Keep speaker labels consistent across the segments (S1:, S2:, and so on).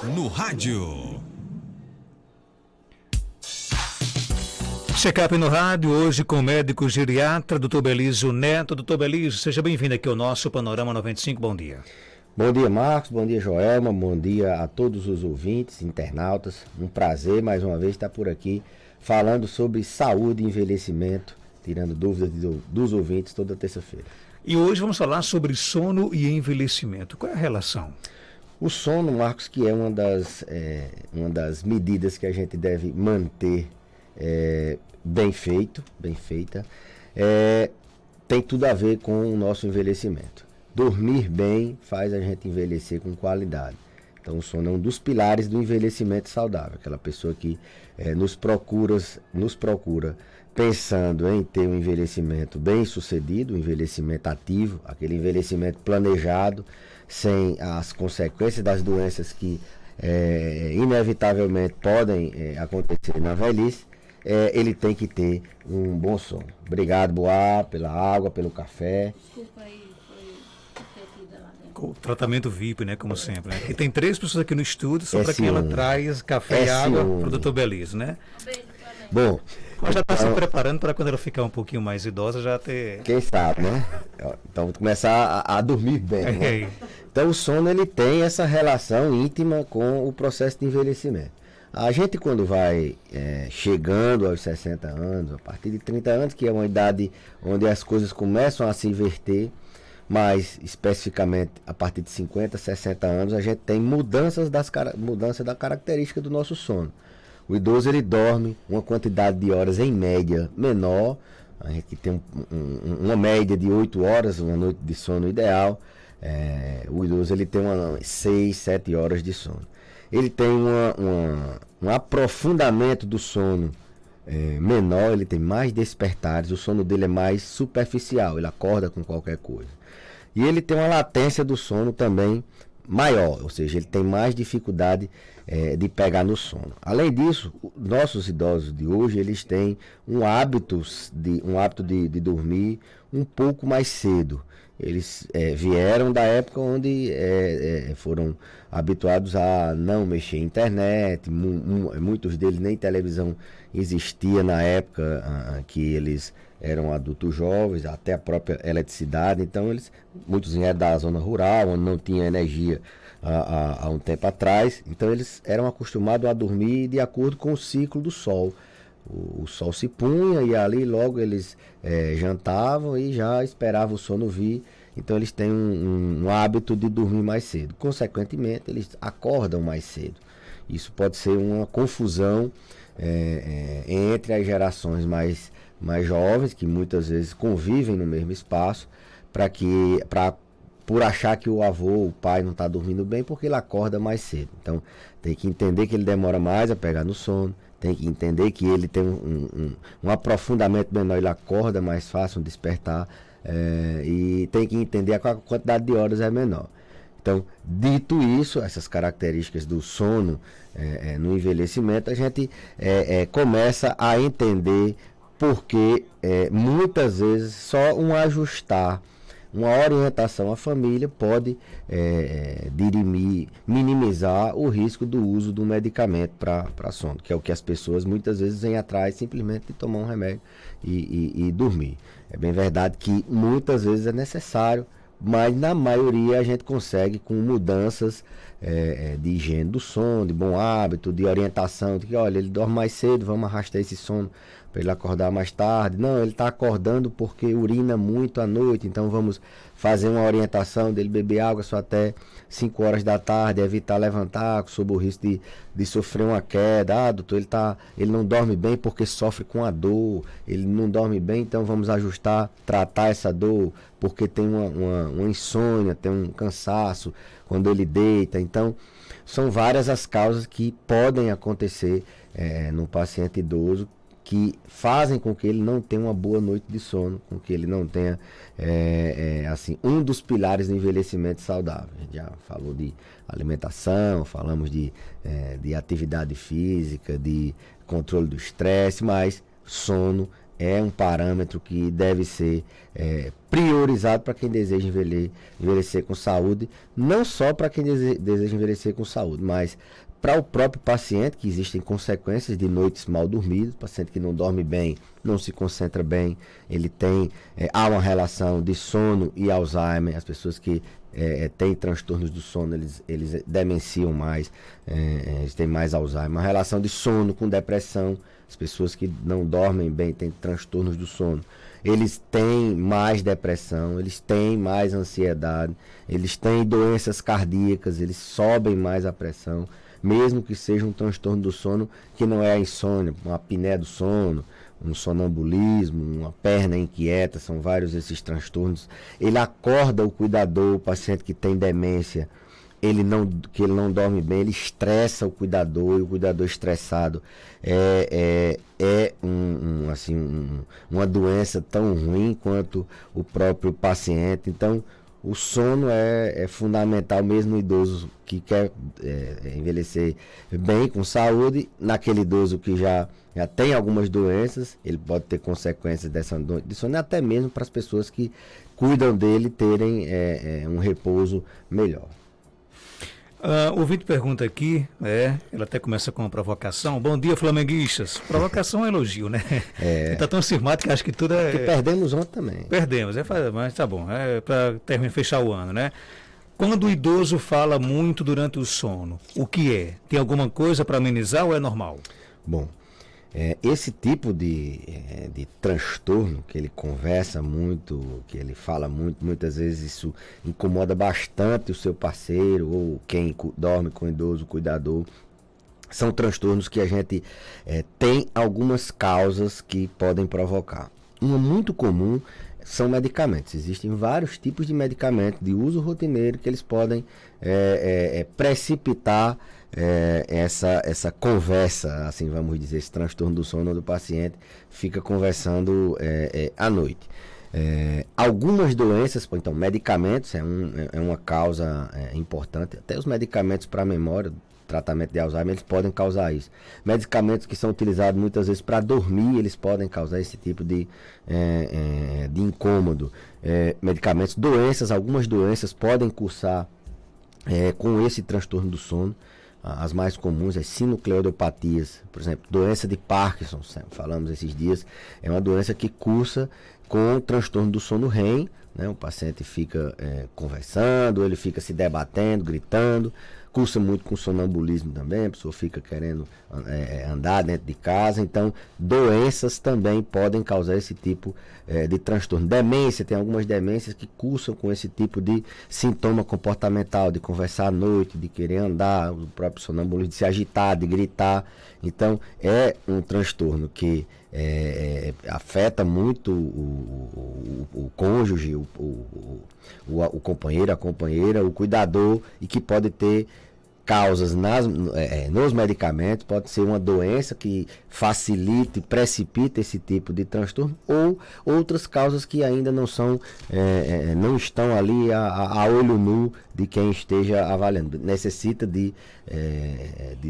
S1: no rádio.
S2: Check-up no rádio, hoje com o médico geriatra, Dr. Belísio Neto. Dr. Belísio, seja bem-vindo aqui ao nosso Panorama 95, bom dia.
S3: Bom dia, Marcos, bom dia, Joelma, bom dia a todos os ouvintes, internautas. Um prazer mais uma vez estar por aqui falando sobre saúde e envelhecimento, tirando dúvidas dos ouvintes toda terça-feira.
S2: E hoje vamos falar sobre sono e envelhecimento. Qual é a relação?
S3: O sono, Marcos, que é uma das medidas que a gente deve manter bem feita, tem tudo a ver com o nosso envelhecimento. Dormir bem faz a gente envelhecer com qualidade. Então o sono é um dos pilares do envelhecimento saudável. Aquela pessoa que nos procura pensando em ter um envelhecimento bem sucedido, um envelhecimento ativo, aquele envelhecimento planejado, sem as consequências das doenças que inevitavelmente podem acontecer na velhice, ele tem que ter um bom sono. Obrigado, Boa, pela água, pelo café.
S4: Desculpa aí, foi perdida lá dentro.
S2: O tratamento VIP, né, como sempre. Né? E tem 3 pessoas aqui no estúdio, só para quem ela
S3: S1.
S2: traz café e água para o Dr. Belísio, né?
S4: Um beijo pra Léo.
S3: Bom,
S2: Ela já está se preparando para quando ela ficar um pouquinho mais idosa já ter...
S3: quem sabe, né? Então começar a dormir bem, né? Então o sono ele tem essa relação íntima com o processo de envelhecimento. A gente quando vai chegando aos 60 anos, a partir de 30 anos, que é uma idade onde as coisas começam a se inverter, mas especificamente a partir de 50, 60 anos, a gente tem mudança da característica do nosso sono. O idoso ele dorme uma quantidade de horas em média menor, a gente tem uma média de 8 horas, uma noite de sono ideal. O idoso ele tem 6, 7 horas de sono. Ele tem um aprofundamento do sono menor, ele tem mais despertares, o sono dele é mais superficial, ele acorda com qualquer coisa. E ele tem uma latência do sono também maior, ou seja, ele tem mais dificuldade de pegar no sono. Além disso, nossos idosos de hoje, eles têm um hábito de dormir um pouco mais cedo. Eles vieram da época onde foram habituados a não mexer em internet, muitos deles nem televisão existia na época que eles eram adultos jovens, até a própria eletricidade. Então muitos vieram da zona rural, onde não tinha energia há um tempo atrás. Então eles eram acostumados a dormir de acordo com o ciclo do sol. O sol se punha e ali logo eles jantavam e já esperavam o sono vir. Então eles têm um hábito de dormir mais cedo. Consequentemente, eles acordam mais cedo. Isso pode ser uma confusão entre as gerações mais jovens, que muitas vezes convivem no mesmo espaço, por achar que o avô, o pai não está dormindo bem porque ele acorda mais cedo. Então tem que entender que ele demora mais a pegar no sono, tem que entender que ele tem um aprofundamento menor, ele acorda mais fácil, um despertar, e tem que entender a quantidade de horas é menor. Então, dito isso, essas características do sono no envelhecimento, a gente começa a entender porque muitas vezes só um ajustar, uma orientação à família pode minimizar o risco do uso do medicamento para sono, que é o que as pessoas muitas vezes vêm atrás simplesmente de tomar um remédio e dormir. É bem verdade que muitas vezes é necessário, mas na maioria a gente consegue com mudanças de higiene do sono, de bom hábito, de orientação, de que olha, ele dorme mais cedo, vamos arrastar esse sono para ele acordar mais tarde. Não, ele está acordando porque urina muito à noite, então vamos fazer uma orientação dele beber água só até 5 horas da tarde, evitar levantar sob o risco de sofrer uma queda. Doutor, ele não dorme bem porque sofre com a dor, ele não dorme bem, então vamos ajustar, tratar essa dor porque tem uma insônia, tem um cansaço quando ele deita. Então são várias as causas que podem acontecer no paciente idoso, que fazem com que ele não tenha uma boa noite de sono, com que ele não tenha assim, um dos pilares do envelhecimento saudável. A gente já falou de alimentação, falamos de atividade física, de controle do estresse, mas sono é um parâmetro que deve ser priorizado para quem deseja envelhecer com saúde, não só para quem deseja envelhecer com saúde, mas para o próprio paciente, que existem consequências de noites mal dormidas, paciente que não dorme bem, não se concentra bem, ele tem, há uma relação de sono e Alzheimer, as pessoas que têm transtornos do sono, eles demenciam mais, eles têm mais Alzheimer, uma relação de sono com depressão, as pessoas que não dormem bem, têm transtornos do sono, eles têm mais depressão, eles têm mais ansiedade, eles têm doenças cardíacas, eles sobem mais a pressão, mesmo que seja um transtorno do sono que não é a insônia, uma apneia do sono, um sonambulismo, uma perna inquieta, são vários esses transtornos. Ele acorda o cuidador, o paciente que tem demência, ele não dorme bem, ele estressa o cuidador, e o cuidador estressado uma doença tão ruim quanto o próprio paciente. Então, o sono é fundamental, mesmo no idoso que quer envelhecer bem, com saúde. Naquele idoso que já tem algumas doenças, ele pode ter consequências dessa noite de sono, até mesmo para as pessoas que cuidam dele terem um repouso melhor.
S2: O Vitor pergunta aqui, ela até começa com uma provocação. Bom dia, flamenguistas. Provocação é elogio, né? Está tão cismado que acho que tudo é...
S3: Porque perdemos ontem também.
S2: Perdemos, mas tá bom, para terminar, fechar o ano, né? Quando o idoso fala muito durante o sono, o que é? Tem alguma coisa para amenizar ou é normal?
S3: Bom, esse tipo de transtorno, que ele conversa muito, que ele fala muito, muitas vezes isso incomoda bastante o seu parceiro ou quem dorme com o idoso, o cuidador. São transtornos que a gente tem algumas causas que podem provocar. Uma muito comum são medicamentos. Existem vários tipos de medicamentos de uso rotineiro que eles podem precipitar essa conversa, assim vamos dizer, esse transtorno do sono do paciente fica conversando à noite. Algumas doenças, então medicamentos é uma causa importante, até os medicamentos para a memória, tratamento de Alzheimer, eles podem causar isso. Medicamentos que são utilizados muitas vezes para dormir, eles podem causar esse tipo de incômodo. Medicamentos, algumas doenças podem cursar com esse transtorno do sono. As mais comuns, as sinucleodopatias, por exemplo, doença de Parkinson, falamos esses dias, é uma doença que cursa com transtorno do sono REM, né? O paciente fica conversando, ele fica se debatendo, gritando, cursa muito com sonambulismo também, a pessoa fica querendo andar dentro de casa. Então, doenças também podem causar esse tipo de transtorno. Demência, tem algumas demências que cursam com esse tipo de sintoma comportamental, de conversar à noite, de querer andar, o próprio sonambulismo, de se agitar, de gritar. Então, é um transtorno que afeta muito o cônjuge, o companheiro, a companheira, o cuidador, e que pode ter causas nos medicamentos, pode ser uma doença que facilita e precipita esse tipo de transtorno, ou outras causas que ainda não estão ali a olho nu de quem esteja avaliando. Necessita de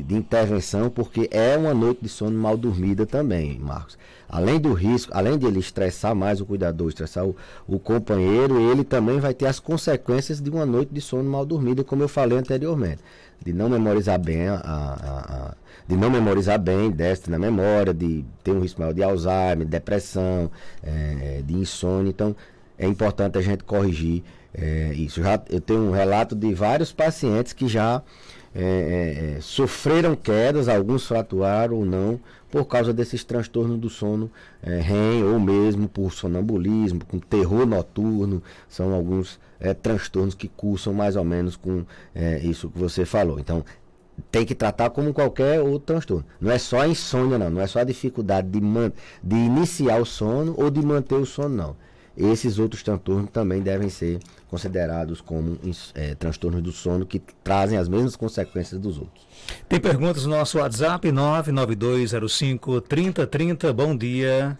S3: intervenção, porque é uma noite de sono mal dormida também, Marcos. Além do risco, além de ele estressar mais o cuidador, estressar o companheiro, ele também vai ter as consequências de uma noite de sono mal dormida, como eu falei anteriormente. De não memorizar bem, déficit na memória, de ter um risco maior de Alzheimer, depressão, de insônia. Então, é importante a gente corrigir isso. Eu tenho um relato de vários pacientes que já sofreram quedas, alguns fraturaram ou não, por causa desses transtornos do sono REM, ou mesmo por sonambulismo, com terror noturno. São alguns transtornos que cursam mais ou menos com isso que você falou. Então, tem que tratar como qualquer outro transtorno. Não é só a insônia, não é só a dificuldade de iniciar o sono ou de manter o sono, não. Esses outros transtornos também devem ser considerados como transtornos do sono, que trazem as mesmas consequências dos outros.
S2: Tem perguntas no nosso WhatsApp, 99205-3030. Bom dia.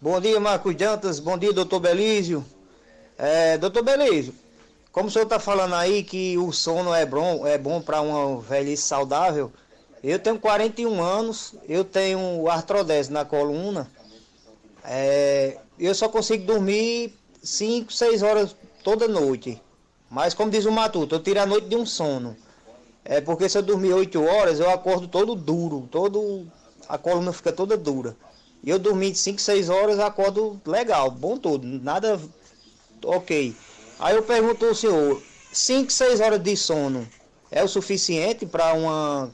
S1: Bom dia, Marcos Dantas. Bom dia, doutor Belísio. Doutor Belísio, como o senhor está falando aí que o sono é bom para uma velhice saudável, eu tenho 41 anos, eu tenho artrodese na coluna, eu só consigo dormir 5, 6 horas toda noite. Mas como diz o Matuto, eu tiro a noite de um sono. É porque se eu dormir 8 horas, eu acordo todo duro, a coluna fica toda dura. E eu dormir de 5, 6 horas, eu acordo legal, bom tudo, nada ok. Aí eu pergunto ao senhor, 5, 6 horas de sono é o suficiente para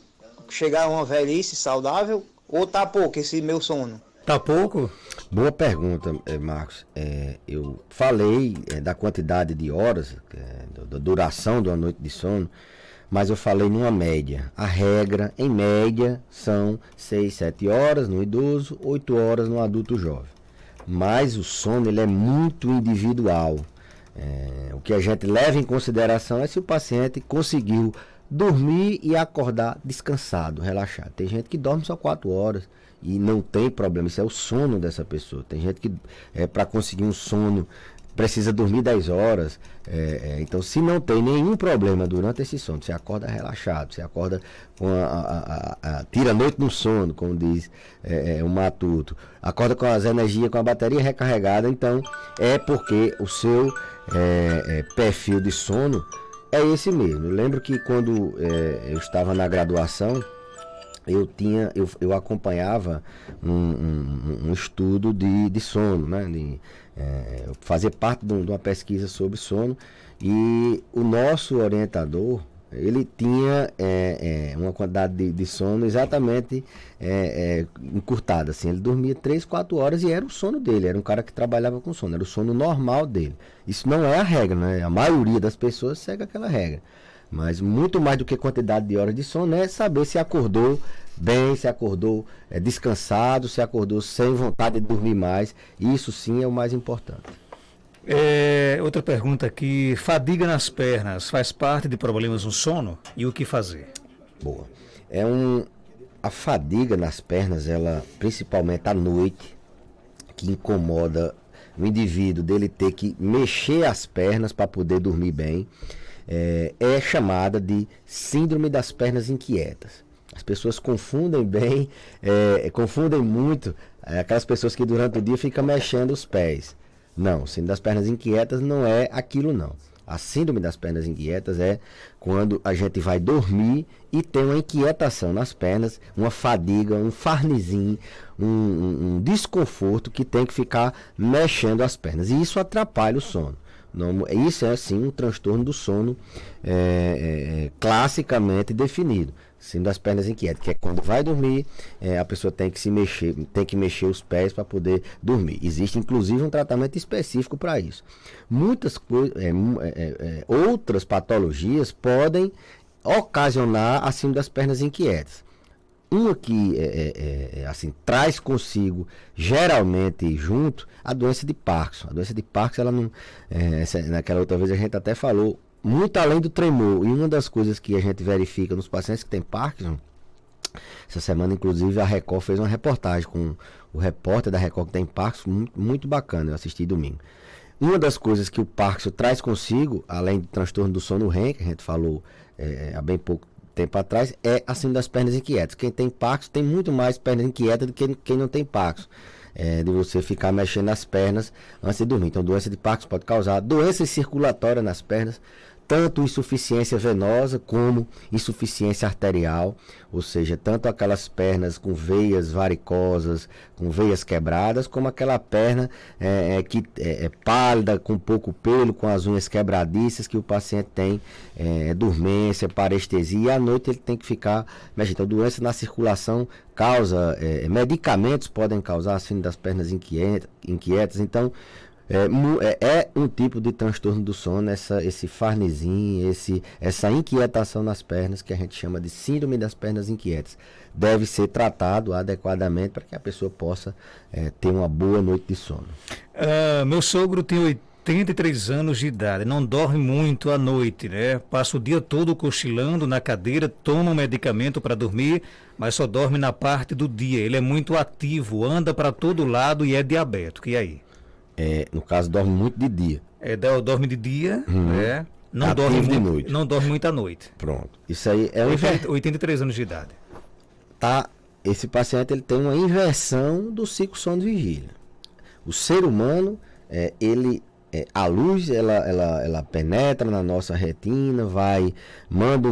S1: chegar a uma velhice saudável? Ou tá pouco esse meu sono?
S2: Tá pouco?
S3: Boa pergunta, Marcos. Eu falei da quantidade de horas, da duração de uma noite de sono, mas eu falei numa média. A regra, em média, são 6, 7 horas no idoso, 8 horas no adulto jovem. Mas o sono ele é muito individual. O que a gente leva em consideração é se o paciente conseguiu dormir e acordar descansado, relaxado. Tem gente que dorme só 4 horas e não tem problema, isso é o sono dessa pessoa. Tem gente que para conseguir um sono precisa dormir 10 horas. Então, se não tem nenhum problema durante esse sono, você acorda relaxado, você acorda com tira a noite no sono, como diz o Matuto, acorda com as energias, com a bateria recarregada, então é porque o seu perfil de sono é esse mesmo. Eu lembro que quando eu estava na graduação, eu acompanhava um estudo de sono, né? Eu fazia parte de uma pesquisa sobre sono, e o nosso orientador, ele tinha uma quantidade de sono exatamente encurtada, assim. Ele dormia 3, 4 horas e era o sono dele, era um cara que trabalhava com sono, era o sono normal dele. Isso não é a regra, né? A maioria das pessoas segue aquela regra. Mas muito mais do que quantidade de horas de sono é saber se acordou bem, se acordou descansado, se acordou sem vontade de dormir mais. Isso sim é o mais importante.
S2: Outra pergunta aqui: fadiga nas pernas faz parte de problemas no sono? E o que fazer?
S3: Boa. A fadiga nas pernas, ela principalmente à noite, que incomoda o indivíduo dele ter que mexer as pernas para poder dormir bem. É chamada de síndrome das pernas inquietas. As pessoas confundem confundem muito aquelas pessoas que durante o dia ficam mexendo os pés. Não, síndrome das pernas inquietas não é aquilo não. A síndrome das pernas inquietas é quando a gente vai dormir e tem uma inquietação nas pernas, uma fadiga, um farnizinho, um desconforto que tem que ficar mexendo as pernas. E isso atrapalha o sono. Isso é sim um transtorno do sono classicamente definido. Síndrome das pernas inquietas, que é quando vai dormir, a pessoa tem que se mexer, tem que mexer os pés para poder dormir. Existe inclusive um tratamento específico para isso. Muitas outras patologias podem ocasionar a síndrome das pernas inquietas. Uma que assim, traz consigo, geralmente junto, a doença de Parkinson. A doença de Parkinson, ela não, naquela outra vez a gente até falou, muito além do tremor. E uma das coisas que a gente verifica nos pacientes que têm Parkinson, essa semana inclusive a Record fez uma reportagem com o repórter da Record que tem Parkinson, muito, muito bacana, eu assisti domingo. Uma das coisas que o Parkinson traz consigo, além do transtorno do sono REM, que a gente falou há bem pouco tempo atrás, é a síndrome das pernas inquietas. Quem tem Parkinson tem muito mais pernas inquietas do que quem não tem Parkinson. De você ficar mexendo as pernas antes de dormir. Então, doença de Parkinson pode causar doenças circulatórias nas pernas, tanto insuficiência venosa como insuficiência arterial, ou seja, tanto aquelas pernas com veias varicosas, com veias quebradas, como aquela perna que é pálida, com pouco pelo, com as unhas quebradiças, que o paciente tem dormência, parestesia, e à noite ele tem que ficar mexendo. Então, doença na circulação causa, medicamentos podem causar síndrome das pernas inquietas, então é um tipo de transtorno do sono, esse farnezinho, essa inquietação nas pernas, que a gente chama de síndrome das pernas inquietas. Deve ser tratado adequadamente para que a pessoa possa ter uma boa noite de sono.
S2: Meu sogro tem 83 anos de idade, não dorme muito à noite, né? Passa o dia todo cochilando na cadeira, toma um medicamento para dormir, mas só dorme na parte do dia. Ele é muito ativo, anda para todo lado e é diabético. E aí?
S3: No caso, dorme muito de dia.
S2: Dorme de dia, não
S3: Ativo
S2: dorme
S3: de
S2: muito,
S3: noite.
S2: não dorme muito à noite.
S3: Pronto. Isso aí é
S2: 83 anos de idade.
S3: Esse paciente ele tem uma inversão do ciclo sono-vigília. O ser humano, ele a luz ela penetra na nossa retina, manda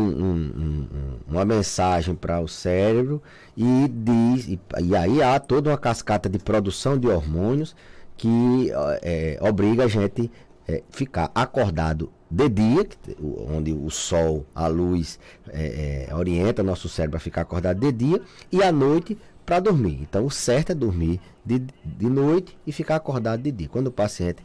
S3: uma mensagem para o cérebro e aí há toda uma cascata de produção de hormônios que obriga a gente ficar acordado de dia, onde o sol, a luz orienta nosso cérebro a ficar acordado de dia, e à noite para dormir. Então o certo é dormir de noite e ficar acordado de dia. Quando o paciente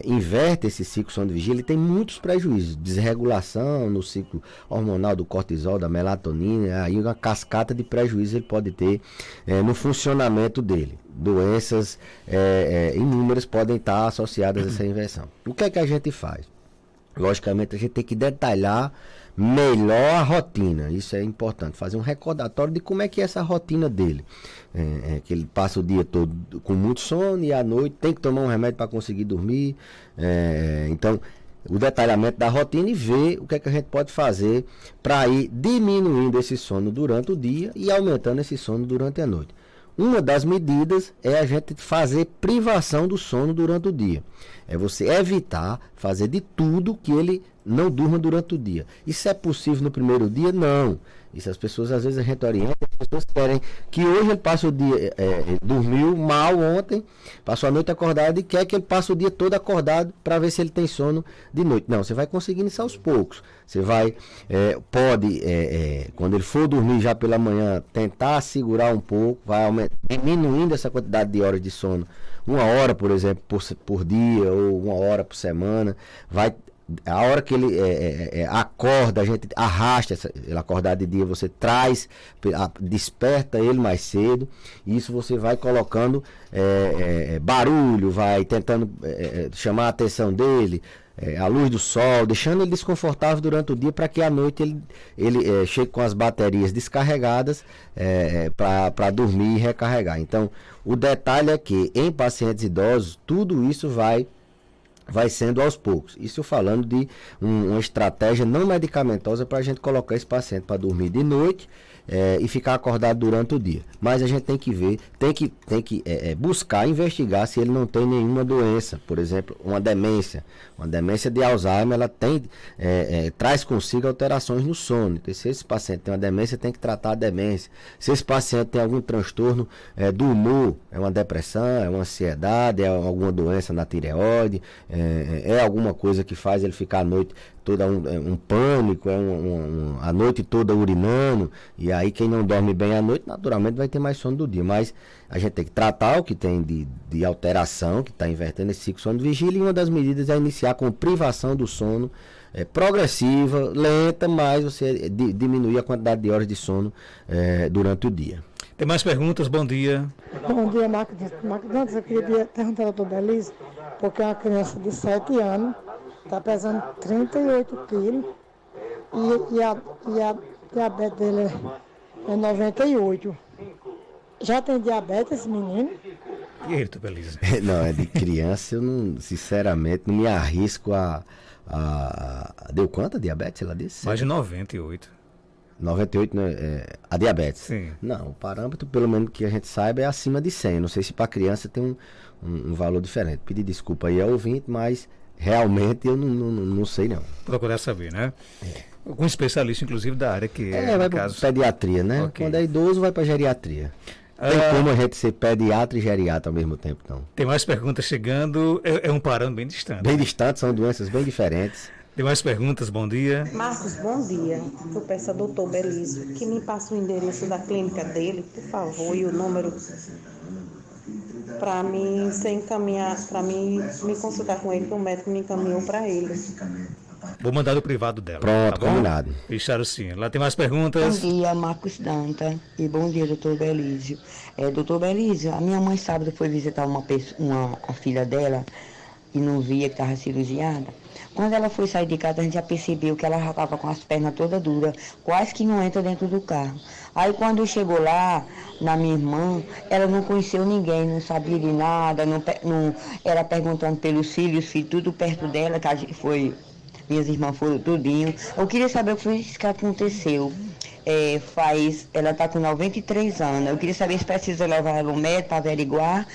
S3: inverte esse ciclo sono de vigília, ele tem muitos prejuízos, desregulação no ciclo hormonal do cortisol, da melatonina, aí uma cascata de prejuízos ele pode ter no funcionamento dele. Doenças inúmeras podem estar associadas a essa inversão. O que é que a gente faz? Logicamente a gente tem que detalhar melhor a rotina, isso é importante, fazer um recordatório de como é que é essa rotina dele, que ele passa o dia todo com muito sono e à noite tem que tomar um remédio para conseguir dormir, então o detalhamento da rotina e ver o que é que a gente pode fazer para ir diminuindo esse sono durante o dia e aumentando esse sono durante a noite. Uma das medidas é a gente fazer privação do sono durante o dia. É você evitar fazer de tudo que ele não durma durante o dia. Isso é possível no primeiro dia? Não. Isso as pessoas, às vezes a gente orienta, as pessoas querem que hoje ele passe o dia, dormiu mal ontem, passou a noite acordado e quer que ele passe o dia todo acordado para ver se ele tem sono de noite. Não, você vai conseguindo isso aos poucos. Você vai, quando ele for dormir já pela manhã, tentar segurar um pouco, vai diminuindo essa quantidade de horas de sono. 1 hora, por exemplo, por dia ou 1 hora por semana. A hora que ele acorda, a gente arrasta ele acordar de dia, você desperta ele mais cedo. E isso você vai colocando barulho, vai tentando chamar a atenção dele, a luz do sol, deixando ele desconfortável durante o dia para que à noite ele chegue com as baterias descarregadas para dormir e recarregar. Então, o detalhe é que em pacientes idosos, tudo isso vai sendo aos poucos. Isso falando de uma estratégia não medicamentosa para a gente colocar esse paciente para dormir de noite e ficar acordado durante o dia. Mas a gente tem que ver, tem que buscar, investigar se ele não tem nenhuma doença. Por exemplo, uma demência de Alzheimer, ela traz consigo alterações no sono. Então, se esse paciente tem uma demência, tem que tratar a demência. Se esse paciente tem algum transtorno do humor, é uma depressão, é uma ansiedade, é alguma doença na tireoide, é alguma coisa que faz ele ficar à noite toda um pânico, a noite toda urinando, e aí quem não dorme bem à noite, naturalmente vai ter mais sono do dia, mas a gente tem que tratar o que tem de alteração, que está invertendo esse ciclo sono de vigília, e uma das medidas é iniciar com privação do sono progressiva, lenta, mas você diminuir a quantidade de horas de sono durante o dia.
S2: Tem mais perguntas? Bom dia.
S5: Bom dia, Marcos. Antes eu queria perguntar ao doutor Belise, porque é uma criança de 7 anos, está pesando 38 quilos e a diabetes dele é 98. Já tem diabetes esse menino?
S2: E aí, doutor Belise?
S3: Não, é de criança, eu não, sinceramente, não me arrisco Deu quanto a diabetes, ela disse?
S2: Mais de 98.
S3: 98, né? A diabetes?
S2: Sim.
S3: Não, o parâmetro, pelo menos que a gente saiba, é acima de 100. Não sei se para criança tem um valor diferente. Pedir desculpa aí ao ouvinte, mas realmente eu não sei não.
S2: Procurar saber, né? Algum especialista, inclusive, da área que
S3: vai para pediatria, né?
S2: Okay.
S3: Quando é idoso, vai para geriatria. Tem como a gente ser pediatra e geriatra ao mesmo tempo, não.
S2: Tem mais perguntas chegando. É um parâmetro bem distante.
S3: Bem distante, são doenças bem diferentes.
S2: Tem mais perguntas? Bom dia.
S6: Marcos, bom dia. Eu peço ao doutor Belísio que me passe o endereço da clínica dele, por favor, e o número para mim ser encaminhar, para mim me consultar com ele, que o médico me encaminhou para ele.
S2: Vou mandar o privado dela.
S3: Pronto,
S2: tá
S3: combinado.
S2: Fecharam sim. Lá tem mais perguntas?
S7: Bom dia, Marcos Danta. E bom dia, doutor Belísio. Doutor Belísio, a minha mãe sábado foi visitar a filha dela e não via que estava cirurgiada. Quando ela foi sair de casa, a gente já percebeu que ela já estava com as pernas todas duras, quase que não entra dentro do carro. Aí quando chegou lá, na minha irmã, ela não conheceu ninguém, não sabia de nada, não era perguntando pelos filhos tudo perto dela, que a gente foi, minhas irmãs foram tudinho. Eu queria saber o que foi isso que aconteceu. Ela está com 93 anos, eu queria saber se precisa levar ela ao médico para averiguar.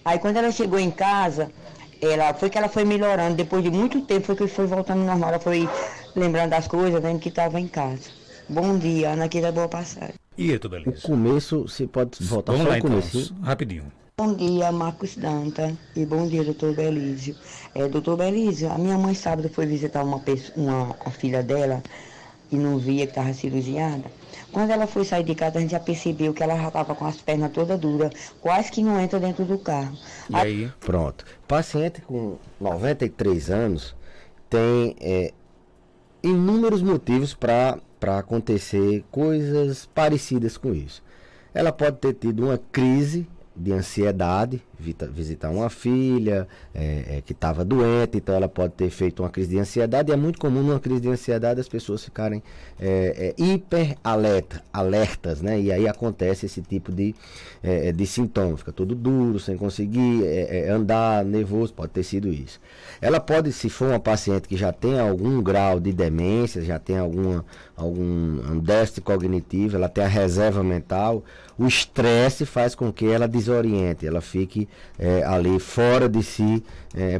S7: Aí quando ela chegou em casa, ela foi melhorando, depois de muito tempo foi que foi voltando ao normal, ela foi lembrando das coisas, vendo que estava em casa. Bom dia, Ana aqui da Boa Passagem.
S2: E aí, Beleza?
S3: O começo, você pode voltar
S2: Vamos
S3: só
S2: lá
S3: no começo.
S2: então, rapidinho.
S7: Bom dia, Marcos Danta, e bom dia, doutor Belísio. Doutor Belísio, a minha mãe sábado foi visitar a filha dela e não via que estava cirurgiada. Quando ela foi sair de casa, a gente já percebeu que ela já estava com as pernas todas duras, quase que não entra dentro do carro.
S2: E aí?
S3: Pronto. Paciente com 93 anos tem inúmeros motivos para acontecer coisas parecidas com isso. Ela pode ter tido uma crise de ansiedade, visitar uma filha que estava doente, então ela pode ter feito uma crise de ansiedade. E é muito comum numa crise de ansiedade as pessoas ficarem hiper alertas, né? E aí acontece esse tipo de sintoma, fica todo duro, sem conseguir andar, nervoso, pode ter sido isso. Ela pode, se for uma paciente que já tem algum grau de demência, já tem algum déficit cognitivo, ela tem a reserva mental, o estresse faz com que ela desoriente, ela fique ali fora de si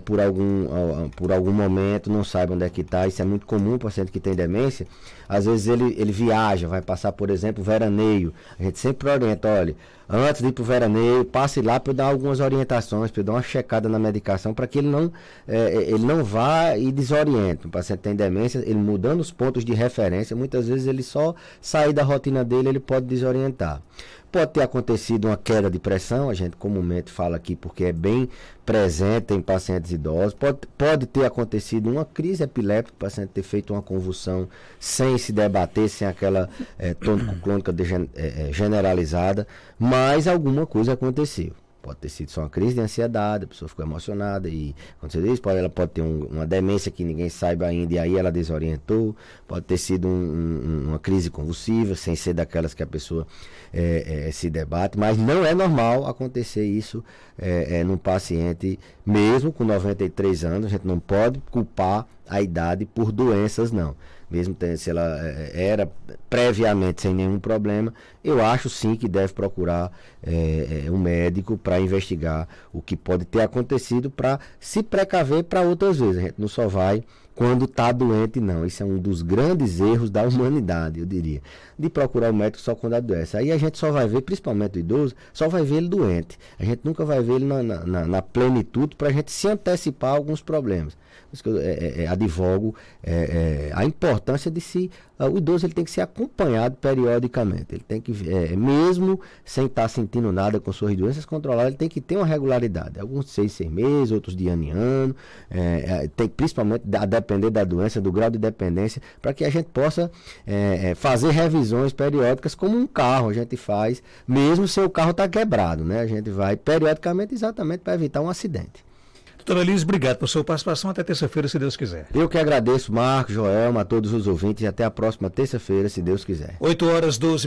S3: por algum momento, não saiba onde é que está. Isso é muito comum, o paciente que tem demência, às vezes ele viaja, vai passar, por exemplo, veraneio. A gente sempre orienta, olha, antes de ir para o veraneio, passe lá para eu dar algumas orientações, para eu dar uma checada na medicação, para que ele não vá e desoriente. O paciente tem demência, ele mudando os pontos de referência, muitas vezes ele só sair da rotina dele, ele pode desorientar. Pode ter acontecido uma queda de pressão, a gente comumente fala aqui porque é bem presente em pacientes idosos. Pode ter acontecido uma crise epiléptica, o paciente ter feito uma convulsão sem se debater, sem aquela tônico-clônica generalizada, mas alguma coisa aconteceu. Pode ter sido só uma crise de ansiedade, a pessoa ficou emocionada e aconteceu isso. Ela pode ter uma demência que ninguém saiba ainda e aí ela desorientou. Pode ter sido uma crise convulsiva, sem ser daquelas que a pessoa se debate. Mas não é normal acontecer isso num paciente, mesmo com 93 anos. A gente não pode culpar a idade por doenças, não. Mesmo se ela era previamente sem nenhum problema, eu acho sim que deve procurar um médico para investigar o que pode ter acontecido, para se precaver para outras vezes. A gente não só vai quando está doente, não. Isso é um dos grandes erros da humanidade, eu diria, de procurar o médico só quando adoece. Aí a gente só vai ver, principalmente o idoso, só vai ver ele doente. A gente nunca vai ver ele na plenitude, para a gente se antecipar a alguns problemas. Por isso que eu advogo a importância de o idoso ele tem que ser acompanhado periodicamente. Ele tem que, mesmo sem estar sentindo nada com suas doenças controladas, ele tem que ter uma regularidade. Alguns de 6 meses, outros de ano em ano. Tem, principalmente a depender da doença, do grau de dependência, para que a gente possa fazer revisões periódicas como um carro a gente faz, mesmo se o carro está quebrado, né? A gente vai periodicamente exatamente para evitar um acidente.
S2: Doutor Belísio, obrigado por sua participação. Até terça-feira, se Deus quiser.
S3: Eu que agradeço, Marcos, Joelma, a todos os ouvintes, e até a próxima terça-feira, se Deus quiser.
S2: 8h12.